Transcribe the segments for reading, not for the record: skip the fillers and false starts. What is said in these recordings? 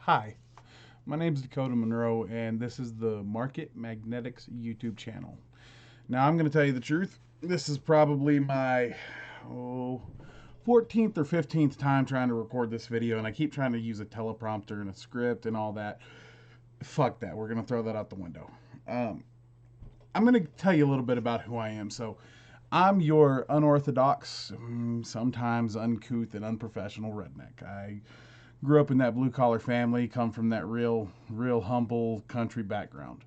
Hi, my name is Dakota Monroe, and this is the Market Magnetics YouTube channel. Now, I'm going to tell you the truth. This is probably my oh, 14th or 15th time trying to record this video, and I keep trying to use a teleprompter and a script and all that. Fuck that. We're going to throw that out the window. Um, I'm going to tell you a little bit about who I am. So, I'm your unorthodox, sometimes uncouth and unprofessional redneck. I grew up in that blue collar family, come from that real humble country background.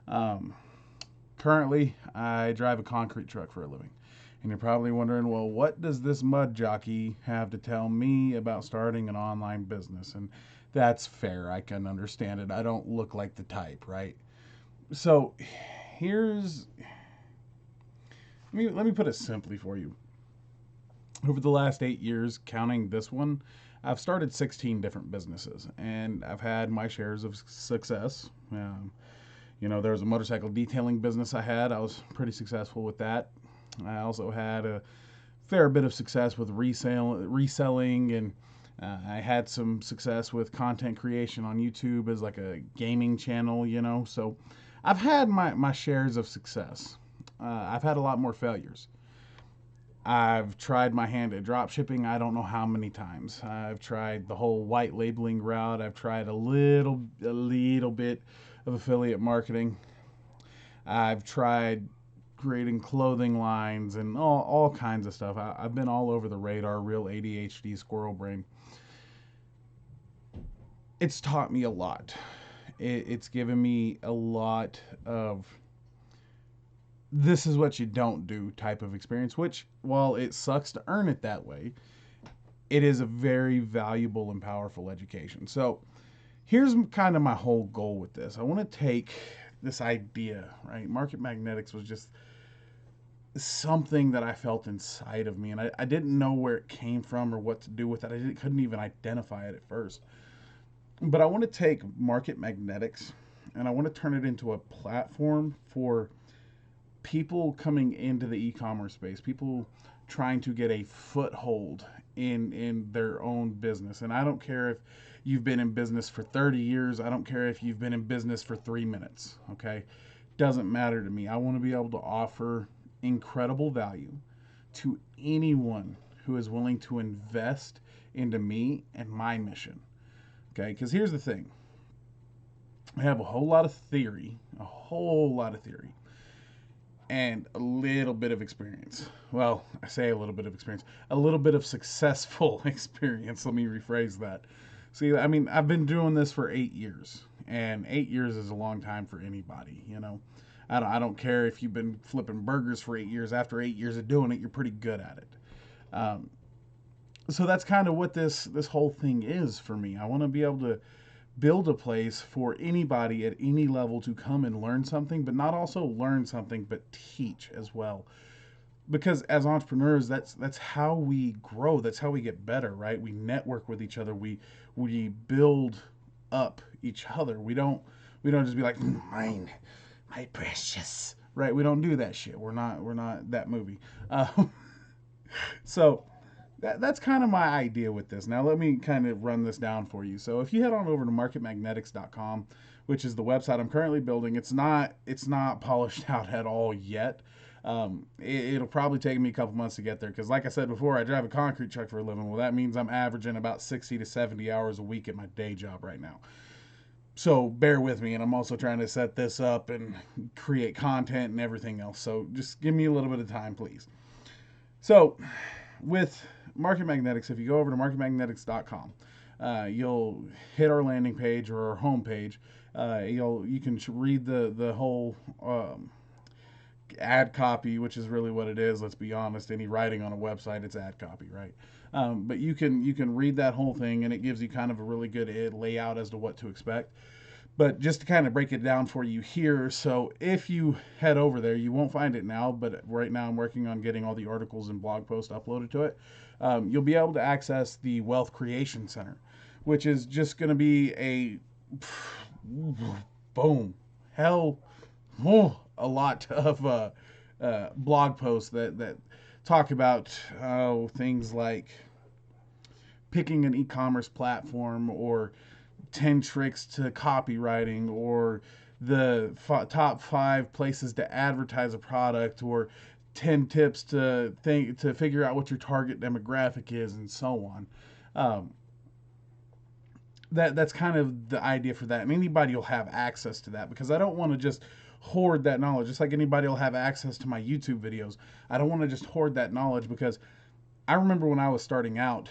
Um, Currently, I drive a concrete truck for a living. And you're probably wondering, well, what does this mud jockey have to tell me about starting an online business? And that's fair. I can understand it. I don't look like the type, right? So here's let me put it simply for you. Over the last 8 years, counting this one, I've started 16 different businesses, and I've had my shares of success. There was a motorcycle detailing business I had. I was pretty successful with that. I also had a fair bit of success with reselling, and I had some success with content creation on YouTube as like a gaming channel. So I've had my shares of success. I've had a lot more failures. I've tried my hand at drop shipping. I don't know how many times. I've tried the whole white labeling route. I've tried a little bit of affiliate marketing. I've tried creating clothing lines and all kinds of stuff. I've been all over the radar, real ADHD squirrel brain. It's taught me a lot. It's given me a lot of this is what you don't do type of experience, which, while it sucks to earn it that way, it is a very valuable and powerful education. So here's kind of my whole goal with this. I want to take this idea, right? Market magnetics was just something that I felt inside of me, and I didn't know where it came from or what to do with it. Couldn't even identify it at first. But I want to take market magnetics and I want to turn it into a platform for people coming into the e-commerce space, people trying to get a foothold in their own business. And I don't care if you've been in business for 30 years. I don't care if you've been in business for 3 minutes, okay? Doesn't matter to me. I want to be able to offer incredible value to anyone who is willing to invest into me and my mission. Okay? Cuz here's the thing. I have a whole lot of theory and a little bit of experience. Well, I say a little bit of experience, a little bit of successful experience. Let me rephrase that. See, I mean, I've been doing this for 8 years, and 8 years is a long time for anybody. I don't care if you've been flipping burgers for 8 years. After 8 years of doing it, you're pretty good at it. Um, so that's kind of what this whole thing is for me. I want to be able to build a place for anybody at any level to come and learn something, but not also learn something, but teach as well. Because as entrepreneurs, that's how we grow. That's how we get better, right? We network with each other. We build up each other. We don't just be like mine, my precious, right? We don't do that shit. We're not that movie. So that's kind of my idea with this. Now, let me kind of run this down for you. So, if you head on over to marketmagnetics.com, which is the website I'm currently building, it's not polished out at all yet. It'll probably take me a couple months to get there because, like I said before, I drive a concrete truck for a living. Well, that means I'm averaging about 60 to 70 hours a week at my day job right now. So bear with me, and I'm also trying to set this up and create content and everything else. So just give me a little bit of time, please. So, with Market Magnetics, if you go over to marketmagnetics.com, you'll hit our landing page or our home page. You can read the whole ad copy, which is really what it is. Let's be honest. Any writing on a website, it's ad copy, right? But you can read that whole thing, and it gives you kind of a really good layout as to what to expect. But just to kind of break it down for you here, so if you head over there, you won't find it now, but right now I'm working on getting all the articles and blog posts uploaded to it. You'll be able to access the Wealth Creation Center, which is just going to be a boom, hell, a lot of blog posts that talk about things like picking an e-commerce platform or 10 tricks to copywriting, or the top 5 places to advertise a product, or 10 tips to figure out what your target demographic is, and so on. Um, that's kind of the idea for that, and anybody will have access to that, because I don't want to just hoard that knowledge. Just like anybody will have access to my YouTube videos, I don't want to just hoard that knowledge, because I remember when I was starting out,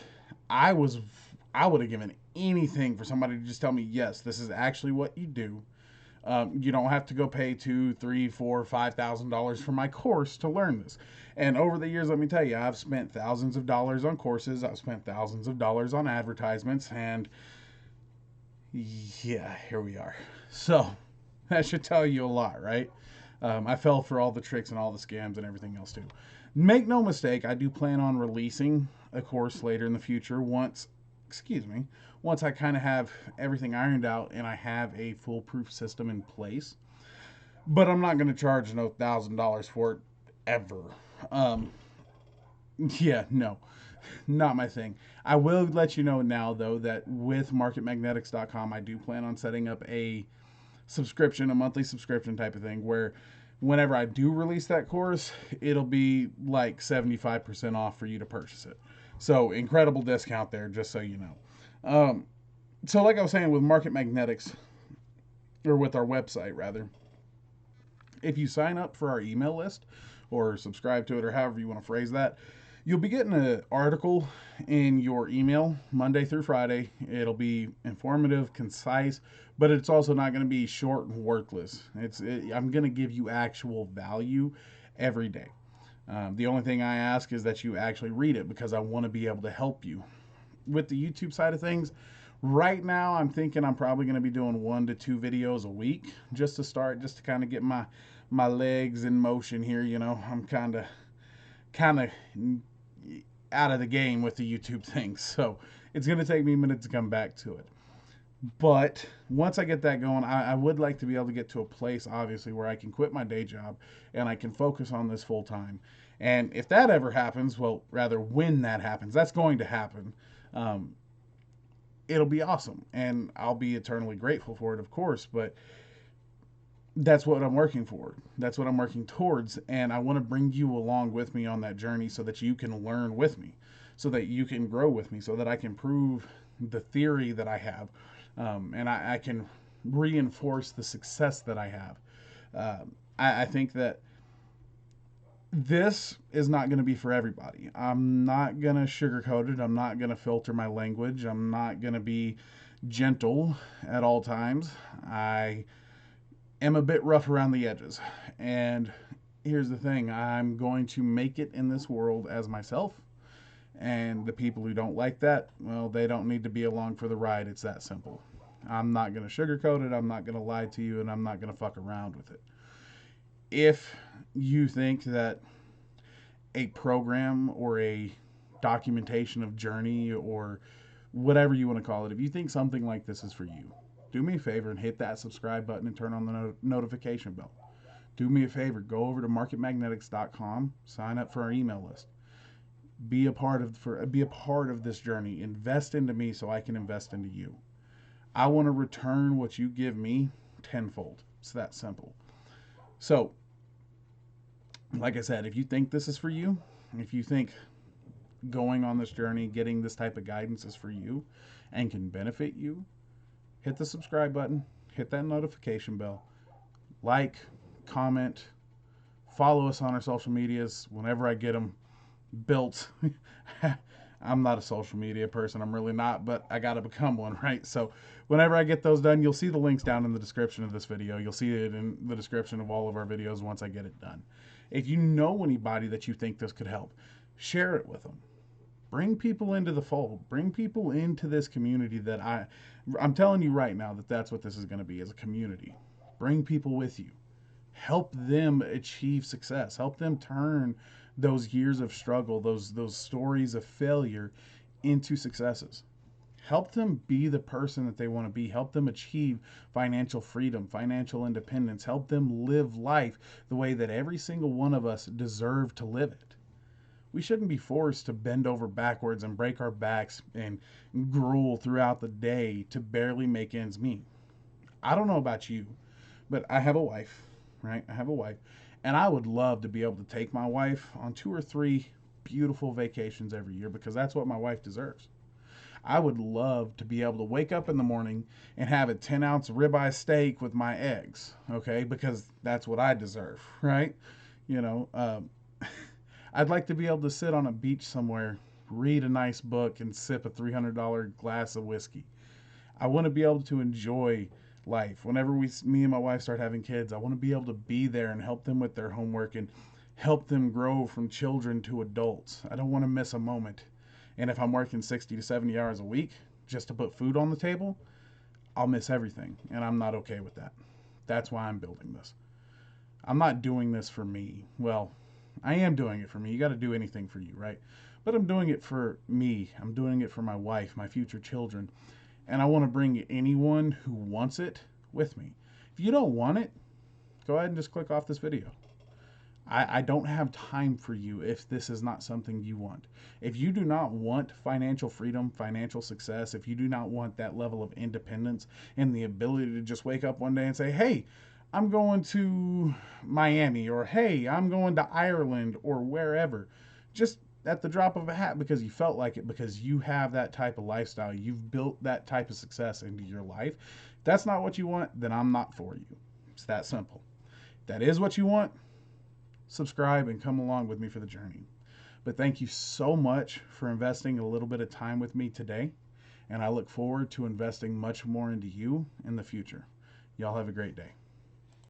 I was I would have given anything for somebody to just tell me, yes, this is actually what you do. You don't have to go pay $2, $3, $4, $5,000 for my course to learn this. And over the years, let me tell you, I've spent thousands of dollars on courses. I've spent thousands of dollars on advertisements, and yeah, here we are. So that should tell you a lot, right? I fell for all the tricks and all the scams and everything else too. Make no mistake, I do plan on releasing a course later in the future once I kind of have everything ironed out and I have a foolproof system in place. But I'm not going to charge no $1,000 for it ever. Um, yeah, no, not my thing. I will let you know now, though, that with marketmagnetics.com, I do plan on setting up a monthly subscription type of thing, where whenever I do release that course, it'll be like 75% off for you to purchase it. So incredible discount there, just so you know. So like I was saying with Market Magnetics, or with our website rather, if you sign up for our email list or subscribe to it, or however you want to phrase that, you'll be getting an article in your email Monday through Friday. It'll be informative, concise, but it's also not going to be short and worthless. I'm going to give you actual value every day. The only thing I ask is that you actually read it, because I want to be able to help you. With the YouTube side of things, right now I'm thinking I'm probably going to be doing 1 to 2 videos a week, just to start, just to kind of get my legs in motion here. I'm kind of out of the game with the YouTube thing, so it's going to take me a minute to come back to it. But once I get that going, I would like to be able to get to a place, obviously, where I can quit my day job and I can focus on this full time. And if that ever happens, well, rather, when that happens, that's going to happen. Um, it'll be awesome, and I'll be eternally grateful for it, of course. But that's what I'm working for. That's what I'm working towards, and I want to bring you along with me on that journey, so that you can learn with me, so that you can grow with me, so that I can prove the theory that I have, and I can reinforce the success that I have. I think that this is not going to be for everybody. I'm not going to sugarcoat it. I'm not going to filter my language. I'm not going to be gentle at all times. I am a bit rough around the edges. And here's the thing, I'm going to make it in this world as myself. And the people who don't like that, well, they don't need to be along for the ride. It's that simple. I'm not going to sugarcoat it. I'm not going to lie to you. And I'm not going to fuck around with it. If you think that a program or a documentation of journey, or whatever you want to call it, if you think something like this is for you, do me a favor and hit that subscribe button and turn on the notification bell. Do me a favor, go over to marketmagnetics.com, sign up for our email list. Be a part of this journey. Invest into me so I can invest into you. I want to return what you give me tenfold. It's that simple. So, like I said, if you think this is for you, if you think going on this journey, getting this type of guidance is for you and can benefit you, hit the subscribe button, hit that notification bell, like, comment, follow us on our social medias whenever I get them built. I'm not a social media person, I'm really not, but I got to become one, right? So whenever I get those done, you'll see the links down in the description of this video. You'll see it in the description of all of our videos once I get it done. If you know anybody that you think this could help, share it with them. Bring people into the fold. Bring people into this community that I'm telling you right now that that's what this is going to be, as a community. Bring people with you. Help them achieve success. Help them turn those years of struggle, those stories of failure, into successes. Help them be the person that they want to be. Help them achieve financial freedom, financial independence. Help them live life the way that every single one of us deserve to live it. We shouldn't be forced to bend over backwards and break our backs and gruel throughout the day to barely make ends meet. I don't know about you, but I have a wife, right? I have a wife, and I would love to be able to take my wife on 2 or 3 beautiful vacations every year because that's what my wife deserves. I would love to be able to wake up in the morning and have a 10-ounce ribeye steak with my eggs, okay? Because that's what I deserve, right? You know, I'd like to be able to sit on a beach somewhere, read a nice book, and sip a $300 glass of whiskey. I want to be able to enjoy life. Whenever me and my wife start having kids, I want to be able to be there and help them with their homework and help them grow from children to adults. I don't want to miss a moment. And if I'm working 60 to 70 hours a week just to put food on the table, I'll miss everything. And I'm not okay with that. That's why I'm building this. I'm not doing this for me. Well, I am doing it for me. You got to do anything for you, right? But I'm doing it for me. I'm doing it for my wife, my future children. And I want to bring anyone who wants it with me. If you don't want it, go ahead and just click off this video. I don't have time for you if this is not something you want. If you do not want financial freedom, financial success, if you do not want that level of independence and the ability to just wake up one day and say, hey, I'm going to Miami, or hey, I'm going to Ireland, or wherever, just at the drop of a hat because you felt like it, because you have that type of lifestyle, you've built that type of success into your life. If that's not what you want, then I'm not for you. It's that simple. If that is what you want, subscribe and come along with me for the journey. But thank you so much for investing a little bit of time with me today, and I look forward to investing much more into you in the future. Y'all have a great day.